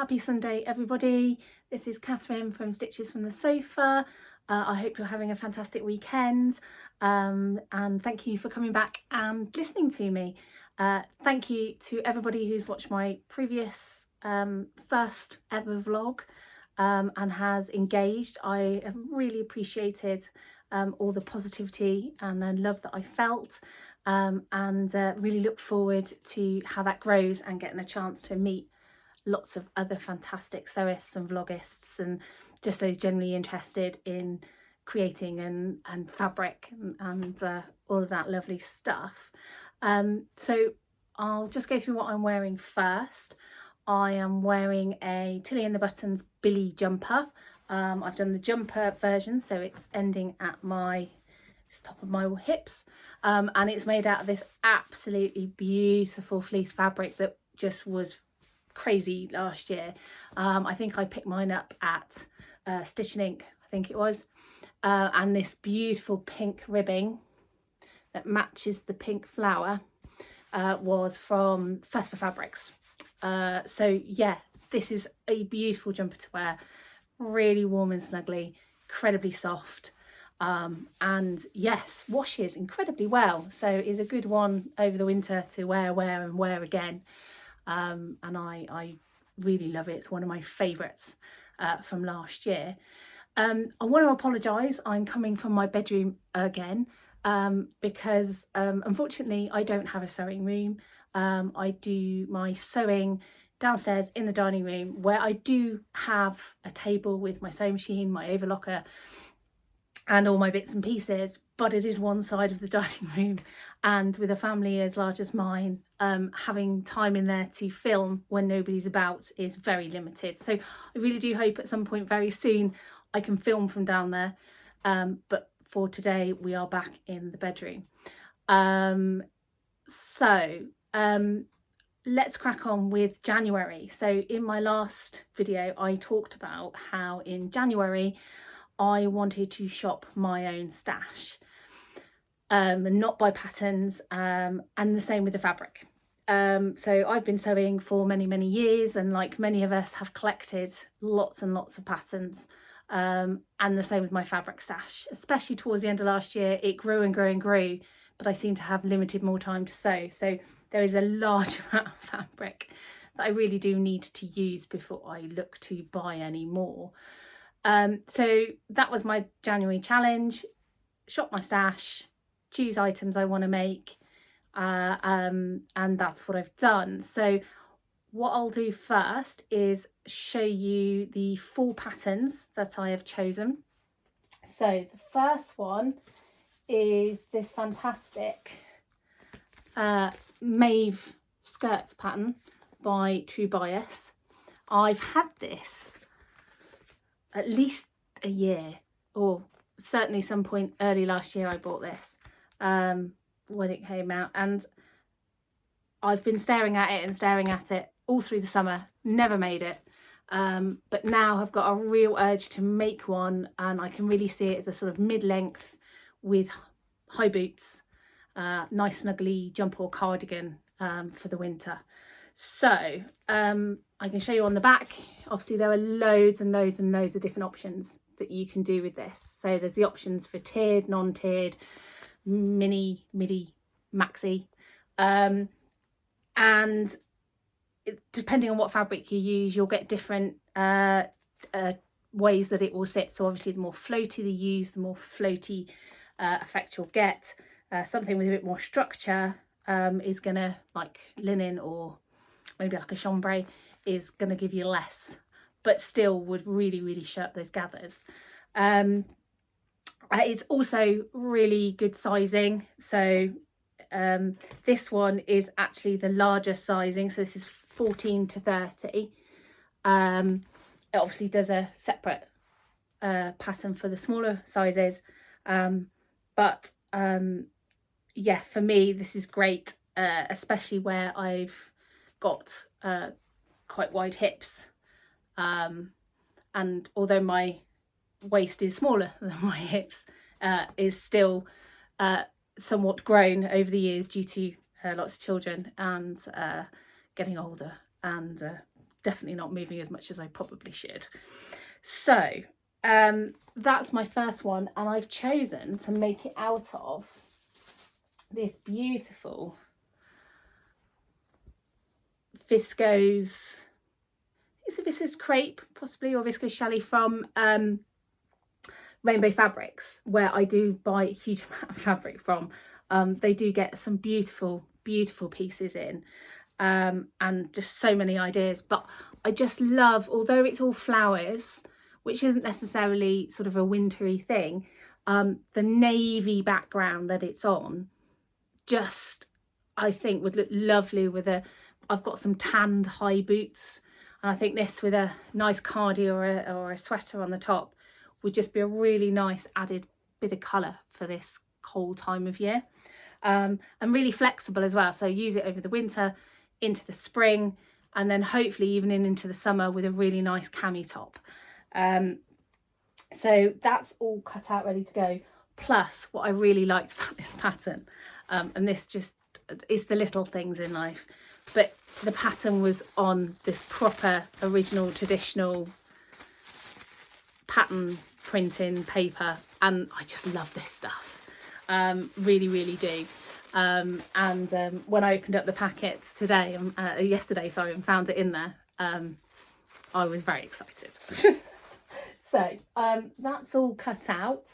Happy Sunday, everybody. This is Catherine from Stitches from the Sofa. I hope you're having a fantastic weekend, and thank you for coming back and listening to me. Thank you to everybody who's watched my previous first ever vlog and has engaged. I have really appreciated all the positivity and the love that I felt, and really look forward to how that grows and getting a chance to meet lots of other fantastic sewists and vlogists and just those generally interested in creating and fabric and all of that lovely stuff. So I'll just go through what I'm wearing first. I am wearing a Tilly and the Buttons Billy jumper. I've done the jumper version, so it's ending at my top of my hips, and it's made out of this absolutely beautiful fleece fabric that just was crazy last year. I think I picked mine up at Stitch and Ink, I think it was, and this beautiful pink ribbing that matches the pink flower was from First for Fabrics. So yeah, this is a beautiful jumper to wear, really warm and snuggly, incredibly soft, and yes, washes incredibly well, so is a good one over the winter to wear again. And I really love it. It's one of my favourites from last year. I want to apologise, I'm coming from my bedroom again, because unfortunately I don't have a sewing room. I do my sewing downstairs in the dining room, where I do have a table with my sewing machine, my overlocker and all my bits and pieces, but it is one side of the dining room, and with a family as large as mine, having time in there to film when nobody's about is very limited. So I really do hope at some point very soon I can film from down there, but for today we are back in the bedroom. Let's crack on with January. So in my last video I talked about how in January I wanted to shop my own stash, not buy patterns, and the same with the fabric. So I've been sewing for many years, and like many of us have collected lots and lots of patterns, and the same with my fabric stash. Especially towards the end of last year, it grew and grew and grew, but I seem to have limited more time to sew, so there is a large amount of fabric that I really do need to use before I look to buy any more. So that was my January challenge: shop my stash, choose items I want to make, and that's what I've done. So what I'll do first is show you the 4 patterns that I have chosen. So the first one is this fantastic Mave skirts pattern by True Bias. I've had this at least a year, or certainly some point early last year I bought this when it came out, and I've been staring at it all through the summer, never made it, but now I've got a real urge to make one, and I can really see it as a sort of mid-length with high boots, nice snuggly jumper or cardigan for the winter. So I can show you on the back. Obviously there are loads and loads and loads of different options that you can do with this. So there's the options for tiered, non-tiered, mini, midi, maxi, and depending on what fabric you use, you'll get different ways that it will sit. So obviously the more floaty you use, the more floaty effect you'll get. Something with a bit more structure is gonna, like linen or maybe like a chambray, is going to give you less, but still would really show up those gathers. It's also really good sizing. So this one is actually the larger sizing, so this is 14 to 30. It obviously does a separate pattern for the smaller sizes, but yeah, for me this is great, especially where I've got quite wide hips, and although my waist is smaller than my hips, is still somewhat grown over the years due to lots of children and getting older and definitely not moving as much as I probably should. So that's my first one, and I've chosen to make it out of this beautiful viscose, it's a viscose crepe possibly, or viscose challis from Rainbow Fabrics, where I do buy a huge amount of fabric from. They do get some beautiful pieces in, and just so many ideas. But I just love, although it's all flowers, which isn't necessarily sort of a wintry thing, the navy background that it's on just, I think, would look lovely with I've got some tanned high boots, and I think this with a nice cardi or a sweater on the top would just be a really nice added bit of colour for this cold time of year. And really flexible as well, so use it over the winter, into the spring, and then hopefully even into the summer with a really nice cami top. So that's all cut out, ready to go. Plus, what I really liked about this pattern, and this just is the little things in life, but the pattern was on this proper original traditional pattern printing paper, and I just love this stuff. Really do. And when I opened up the packets today, yesterday, sorry, and found it in there, I was very excited. So that's all cut out.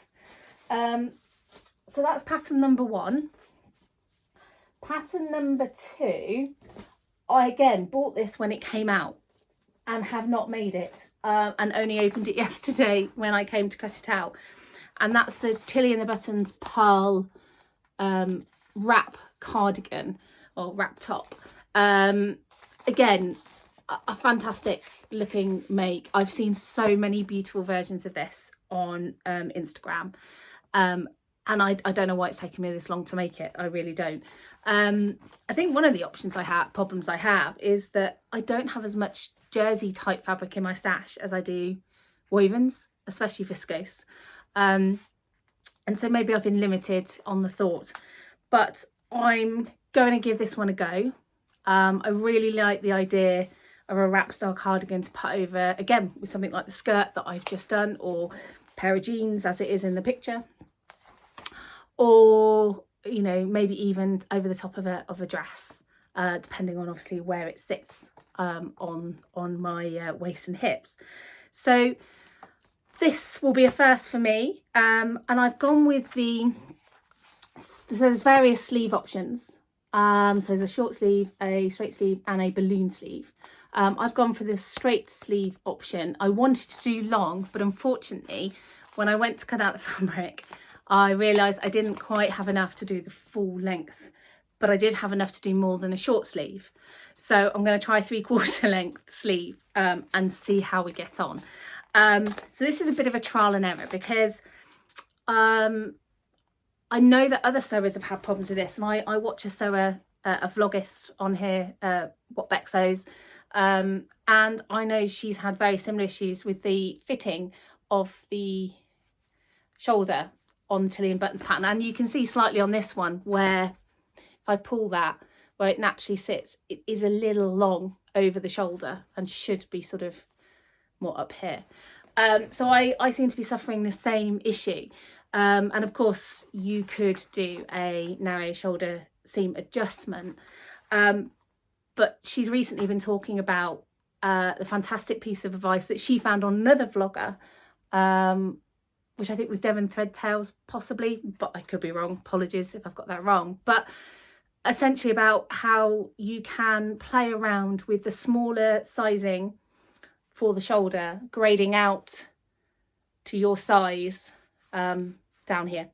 So that's pattern number 1. Pattern number 2, I again bought this when it came out and have not made it, and only opened it yesterday when I came to cut it out. And that's the Tilly and the Buttons Pearl wrap cardigan, or wrap top. Again, a fantastic looking make. I've seen so many beautiful versions of this on Instagram, and I don't know why it's taken me this long to make it. I really don't. I think one of the problems I have is that I don't have as much jersey type fabric in my stash as I do wovens, especially viscose. And so maybe I've been limited on the thought, but I'm going to give this one a go. I really like the idea of a wrap style cardigan to put over, again, with something like the skirt that I've just done, or a pair of jeans as it is in the picture, or, you know, maybe even over the top of a dress, depending on obviously where it sits on my waist and hips. So this will be a first for me, and I've gone with so there's various sleeve options. So there's a short sleeve, a straight sleeve, and a balloon sleeve. I've gone for the straight sleeve option. I wanted to do long, but unfortunately, when I went to cut out the fabric, I realised I didn't quite have enough to do the full length, but I did have enough to do more than a short sleeve. So I'm going to try 3/4 length sleeve and see how we get on. So this is a bit of a trial and error, because I know that other sewers have had problems with this, and I watch a sewer, a vloggist on here, What Beck Sews, and I know she's had very similar issues with the fitting of the shoulder on Tilly and Buttons pattern. And you can see slightly on this one where, if I pull that, where it naturally sits, it is a little long over the shoulder and should be sort of more up here. So I seem to be suffering the same issue. And of course you could do a narrow shoulder seam adjustment. But she's recently been talking about the fantastic piece of advice that she found on another vlogger, which I think was Devon Threadtails possibly, but I could be wrong. Apologies if I've got that wrong. But essentially about how you can play around with the smaller sizing for the shoulder, grading out to your size down here.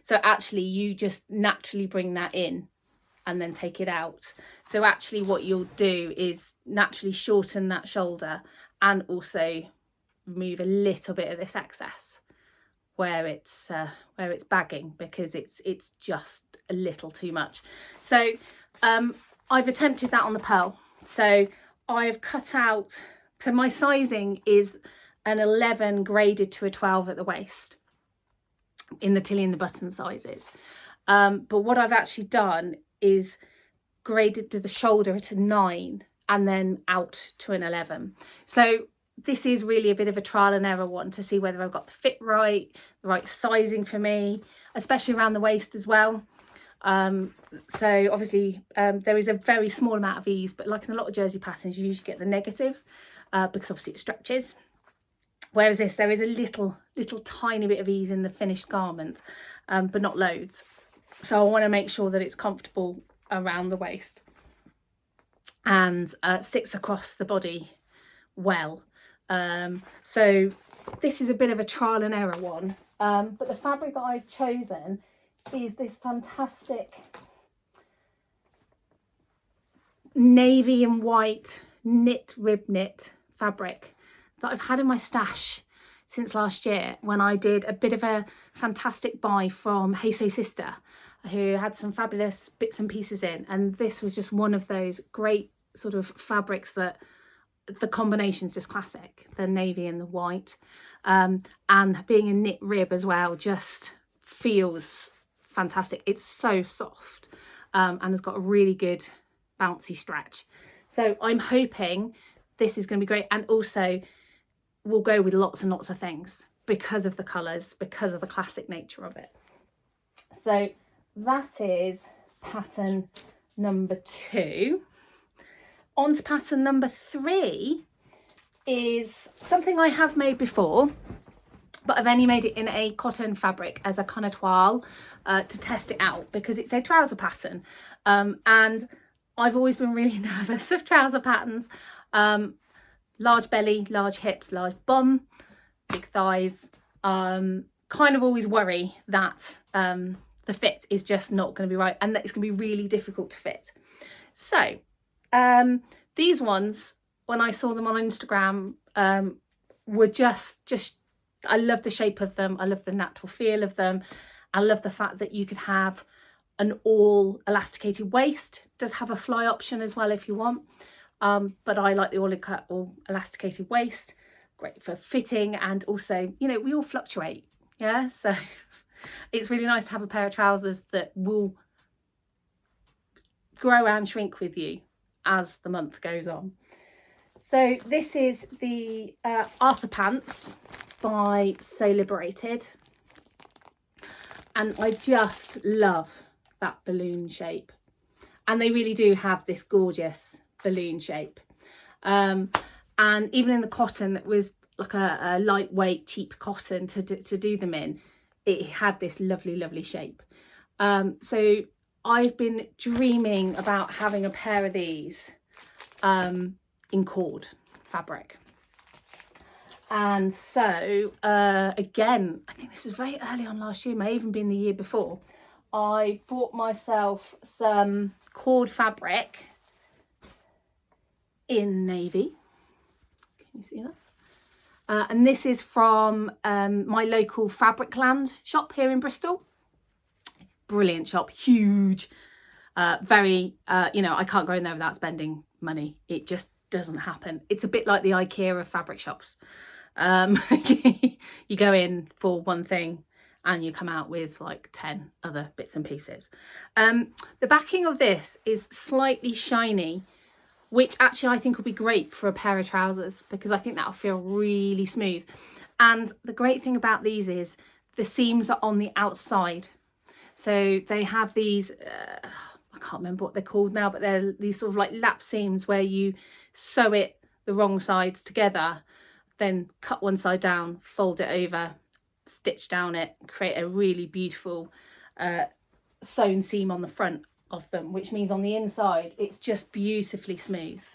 So actually you just naturally bring that in and then take it out. So actually what you'll do is naturally shorten that shoulder and also remove a little bit of this excess where it's bagging, because it's just a little too much. So I've attempted that on the pearl. So I've cut out, so my sizing is an 11 graded to a 12 at the waist in the Tilly and the Button sizes. But what I've actually done is graded to the shoulder at a 9 and then out to an 11. So this is really a bit of a trial and error one to see whether I've got the fit right, the right sizing for me, especially around the waist as well. So obviously there is a very small amount of ease, but like in a lot of jersey patterns you usually get the negative because obviously it stretches. Whereas this, there is a little tiny bit of ease in the finished garment, but not loads. So I want to make sure that it's comfortable around the waist and sits across the body well. So this is a bit of a trial and error one, but the fabric that I've chosen is this fantastic navy and white rib knit fabric that I've had in my stash since last year when I did a bit of a fantastic buy from Hey So Sister, who had some fabulous bits and pieces in, and this was just one of those great sort of fabrics that the combination's just classic, the navy and the white, and being a knit rib as well just feels fantastic. It's so soft and has got a really good bouncy stretch. So I'm hoping this is going to be great, and also will go with lots and lots of things because of the colours, because of the classic nature of it. So that is pattern number 2. On to pattern number 3 is something I have made before, but I've only made it in a cotton fabric as a connotoile to test it out because it's a trouser pattern. And I've always been really nervous of trouser patterns. Large belly, large hips, large bum, big thighs. Kind of always worry that the fit is just not going to be right and that it's going to be really difficult to fit. So these ones, when I saw them on Instagram, were just I love the shape of them. I love the natural feel of them. I love the fact that you could have an all elasticated waist. It does have a fly option as well if you want. But I like the all elasticated waist. Great for fitting, and also, you know, we all fluctuate. Yeah, so it's really nice to have a pair of trousers that will grow and shrink with you as the month goes on. So this is the Arthur pants by So Liberated, and I just love that balloon shape, and they really do have this gorgeous balloon shape, and even in the cotton that was like a lightweight cheap cotton to do them in, it had this lovely shape. So I've been dreaming about having a pair of these in cord fabric, and so again, I think this was very early on last year, may even been the year before, I bought myself some cord fabric in navy. Can you see that? And this is from my local Fabricland shop here in Bristol. Brilliant shop, huge, very, you know, I can't go in there without spending money. It just doesn't happen. It's a bit like the IKEA of fabric shops. You go in for one thing and you come out with like 10 other bits and pieces. The backing of this is slightly shiny, which actually I think will be great for a pair of trousers because I think that'll feel really smooth. And the great thing about these is the seams are on the outside. So they have these, I can't remember what they're called now, but they're these sort of like lap seams where you sew it the wrong sides together, then cut one side down, fold it over, stitch down it, create a really beautiful sewn seam on the front of them, which means on the inside it's just beautifully smooth,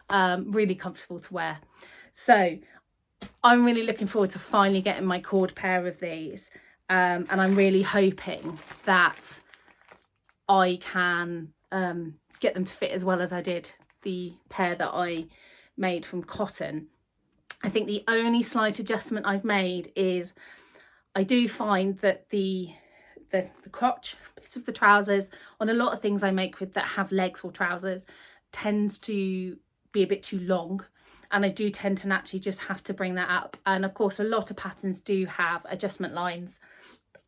really comfortable to wear. So I'm really looking forward to finally getting my cord pair of these, and I'm really hoping that I can get them to fit as well as I did the pair that I made from cotton. I think the only slight adjustment I've made is I do find that the crotch bit of the trousers on a lot of things I make with that have legs or trousers tends to be a bit too long, and I do tend to naturally just have to bring that up. And of course a lot of patterns do have adjustment lines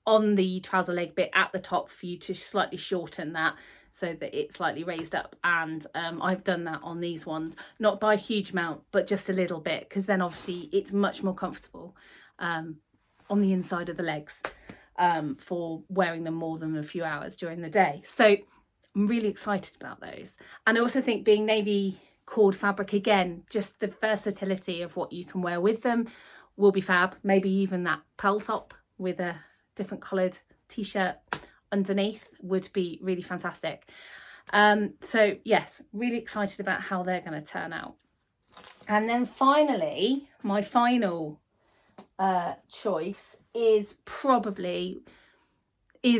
on the trouser leg bit at the top for you to slightly shorten that so that it's slightly raised up, and I've done that on these ones, not by a huge amount but just a little bit, because then obviously it's much more comfortable on the inside of the legs for wearing them more than a few hours during the day. So I'm really excited about those. And I also think, being navy cord fabric, again, just the versatility of what you can wear with them will be fab. Maybe even that pearl top with a different coloured t-shirt underneath would be really fantastic. So yes, really excited about how they're going to turn out. And then finally, my final choice is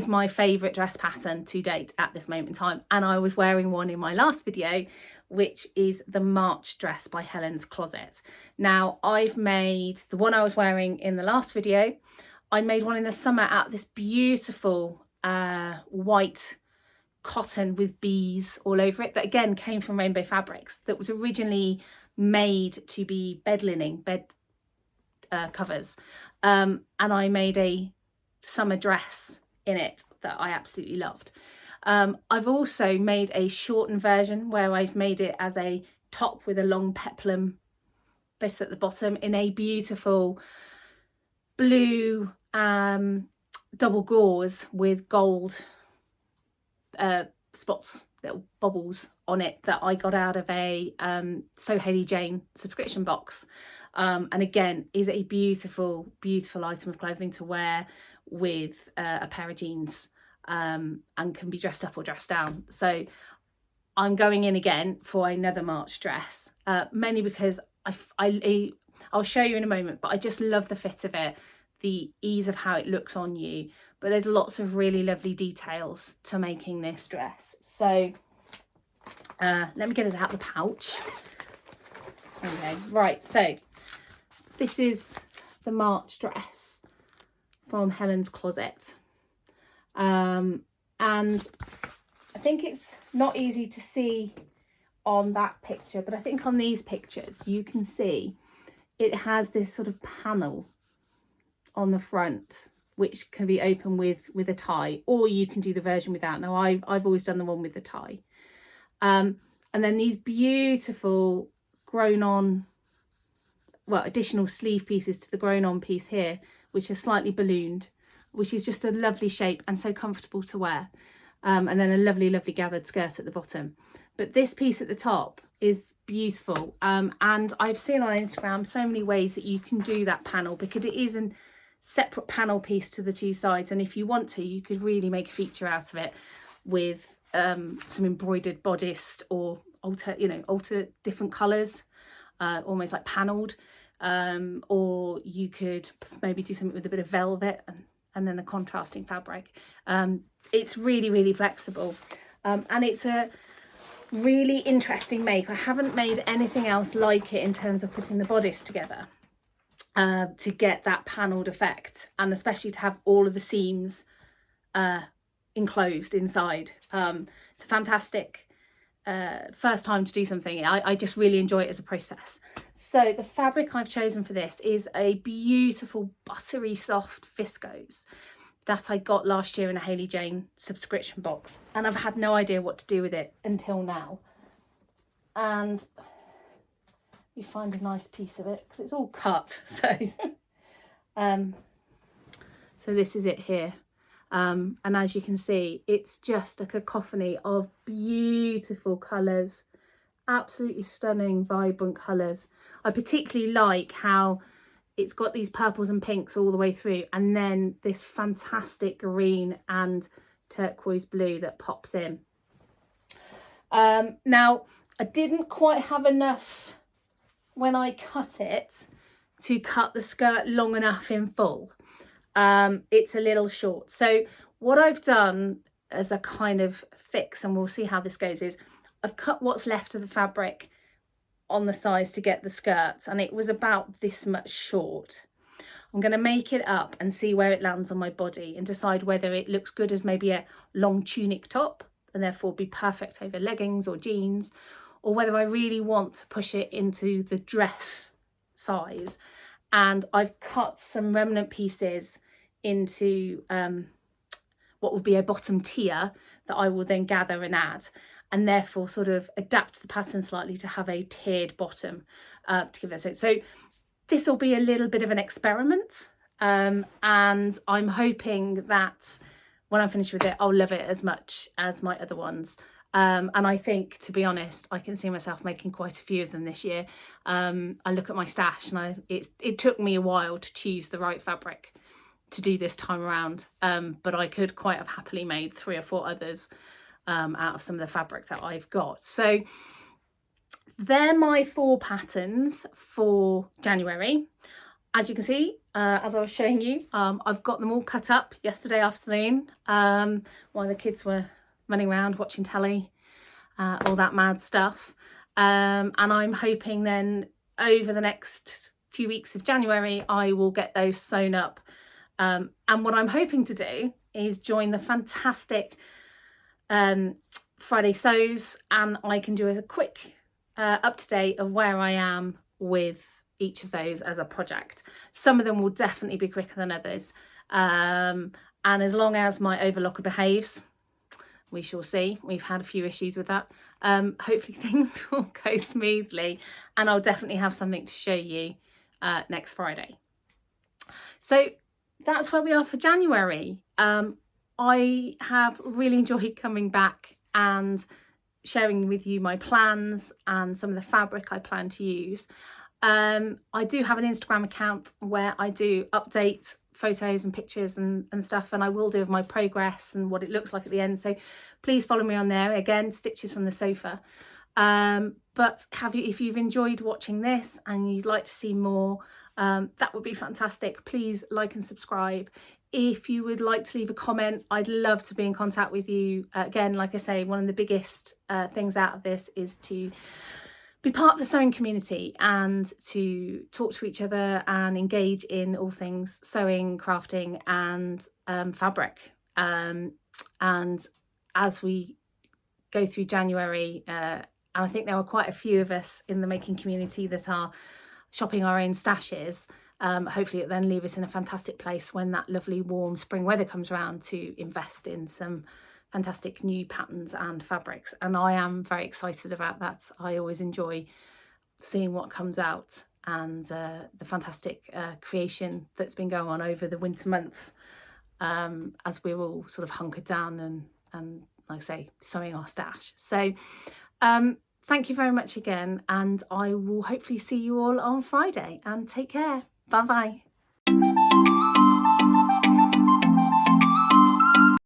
my favourite dress pattern to date at this moment in time, and I was wearing one in my last video, which is the March dress by Helen's Closet. Now, I've made the one I was wearing in the last video. I made one in the summer out of this beautiful white cotton with bees all over it, that again came from Rainbow Fabrics, that was originally made to be bed linen, bed covers, and I made a summer dress in it that I absolutely loved. I've also made a shortened version where I've made it as a top with a long peplum bit at the bottom in a beautiful blue double gauze with gold spots, little bubbles on it, that I got out of a So Hayley Jane subscription box, and again is a beautiful item of clothing to wear with a pair of jeans, and can be dressed up or dressed down. So I'm going in again for another March dress, mainly because I'll show you in a moment, but I just love the fit of it, the ease of how it looks on you, but there's lots of really lovely details to making this dress. So let me get it out of the pouch. Okay, right, so this is the March dress from Helen's Closet, and I think it's not easy to see on that picture, but I think on these pictures you can see it has this sort of panel on the front, which can be open with a tie, or you can do the version without. Now I've always done the one with the tie, and then these beautiful grown on, well, additional sleeve pieces to the grown on piece here, which are slightly ballooned, which is just a lovely shape and so comfortable to wear, and then a lovely gathered skirt at the bottom. But this piece at the top is beautiful, and I've seen on Instagram so many ways that you can do that panel, because it is a separate panel piece to the two sides, and if you want to, you could really make a feature out of it with some embroidered bodice, or alter different colours, almost like panelled, or you could maybe do something with a bit of velvet and then the contrasting fabric. It's really flexible, and it's a really interesting make. I haven't made anything else like it in terms of putting the bodice together to get that panelled effect, and especially to have all of the seams enclosed inside. It's a fantastic first time to do something. I just really enjoy it as a process. So the fabric I've chosen for this is a beautiful buttery soft viscose that I got last year in a Hayley Jane subscription box, and I've had no idea what to do with it until now. And you find a nice piece of it because it's all cut. So so this is it here. And as you can see, it's just a cacophony of beautiful colours, absolutely stunning, vibrant colours. I particularly like how it's got these purples and pinks all the way through, and then this fantastic green and turquoise blue that pops in. Now, I didn't quite have enough when I cut it to cut the skirt long enough in full. It's a little short. So what I've done as a kind of fix, and we'll see how this goes, is I've cut what's left of the fabric on the size to get the skirt, and it was about this much short. I'm going to make it up and see where it lands on my body and decide whether it looks good as maybe a long tunic top and therefore be perfect over leggings or jeans, or whether I really want to push it into the dress size. And I've cut some remnant pieces into what would be a bottom tier that I will then gather and add, and therefore sort of adapt the pattern slightly to have a tiered bottom to give it. So this will be a little bit of an experiment, and I'm hoping that when I'm finished with it, I'll love it as much as my other ones. And I think, to be honest, I can see myself making quite a few of them this year. I look at my stash and it took me a while to choose the right fabric to do this time around, but I could quite have happily made 3 or 4 others out of some of the fabric that I've got. So they're my 4 patterns for January. As you can see, as I was showing you, I've got them all cut up yesterday afternoon while the kids were running around watching telly, all that mad stuff. And I'm hoping then over the next few weeks of January, I will get those sewn up. And what I'm hoping to do is join the fantastic Friday sews, and I can do a quick up-to-date of where I am with each of those as a project. Some of them will definitely be quicker than others, and as long as my overlocker behaves, we shall see. We've had a few issues with that. Hopefully things will go smoothly, and I'll definitely have something to show you next Friday. So that's where we are for January. I have really enjoyed coming back and sharing with you my plans and some of the fabric I plan to use. I do have an Instagram account where I do update photos and pictures and stuff, and I will do of my progress and what it looks like at the end. So please follow me on there. Again, Stitches from the Sofa. But if you've enjoyed watching this and you'd like to see more, that would be fantastic. Please like and subscribe. If you would like to leave a comment, I'd love to be in contact with you. Again, like I say, one of the biggest things out of this is to be part of the sewing community and to talk to each other and engage in all things sewing, crafting and fabric. And as we go through January, and I think there are quite a few of us in the making community that are shopping our own stashes, hopefully it then leave us in a fantastic place when that lovely warm spring weather comes around to invest in some fantastic new patterns and fabrics. And I am very excited about that. I always enjoy seeing what comes out and the fantastic creation that's been going on over the winter months, as we're all sort of hunkered down and like I say, sewing our stash. So thank you very much again, and I will hopefully see you all on Friday, and take care. Bye bye.